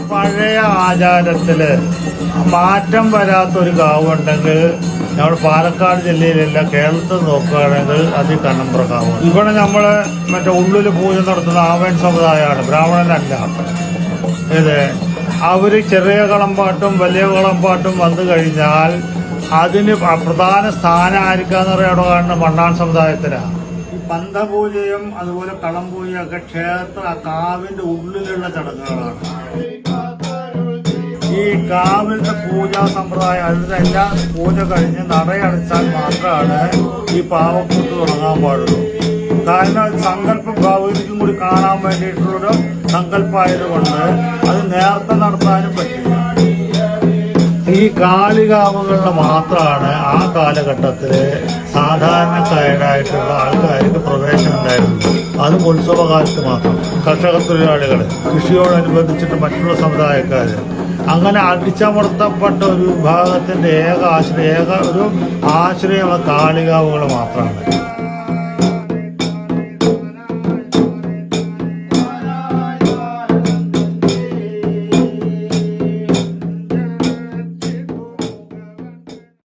പഴയ ആചാരത്തില് മാറ്റം വരാത്തൊരു കാവുണ്ടെങ്കിൽ നമ്മൾ പാലക്കാട് ജില്ലയിലല്ല കേരളത്തിൽ നോക്കുകയാണെങ്കിൽ അത് ഈ കണ്ണമ്പ്ര കാവ്. ഇവിടെ നമ്മൾ മറ്റേ ഉള്ളിൽ പൂജ നടത്തുന്ന ആവൻ സമുദായമാണ്, ബ്രാഹ്മണനല്ല. ഇത് അവർ ചെറിയ കളമ്പാട്ടും വലിയ കളമ്പാട്ടും വന്നു കഴിഞ്ഞാൽ അതിന് പ്രധാന സ്ഥാനം ആയിരിക്കാന്ന് പറയാൻ അവിടെ കാണുന്ന മണ്ണാൻ സമുദായത്തിലാണ്. ഈ പന്തപൂജയും അതുപോലെ കളംപൂജയും ഒക്കെ ക്ഷേത്ര കാവിന്റെ ഉള്ളിലുള്ള ചടങ്ങുകളാണ്. ഈ കാവിലത്തെ പൂജാ സമ്പ്രദായം അതിനെല്ലാം പൂജ കഴിഞ്ഞ് നടയടച്ചാൽ മാത്രമാണ് ഈ പാവക്കൂത്ത് തുടങ്ങാൻ പാടുള്ളൂ. കാരണം സങ്കല്പം ഭഗവതിക്കും കൂടി കാണാൻ വേണ്ടിയിട്ടുള്ളൊരു സങ്കല്പമായതുകൊണ്ട് അത് നേരത്തെ നടത്താനും പറ്റില്ല. ഈ കാളികാവുകളിൽ മാത്രമാണ് ആ കാലഘട്ടത്തിൽ സാധാരണക്കാരായിട്ടുള്ള ആൾക്കാർക്ക് പ്രവേശനം ഉണ്ടായിരുന്നത്. അതും ഉത്സവകാലത്ത് മാത്രം. കർഷക തൊഴിലാളികൾ, കൃഷിയോടനുബന്ധിച്ചിട്ട് മറ്റുള്ള സമുദായക്കാർ, അങ്ങനെ അടിച്ചമർത്തപ്പെട്ട ഒരു വിഭാഗത്തിന്റെ ഏക ഒരു ആശ്രയം കാളികാവുകൾ മാത്രമാണ്.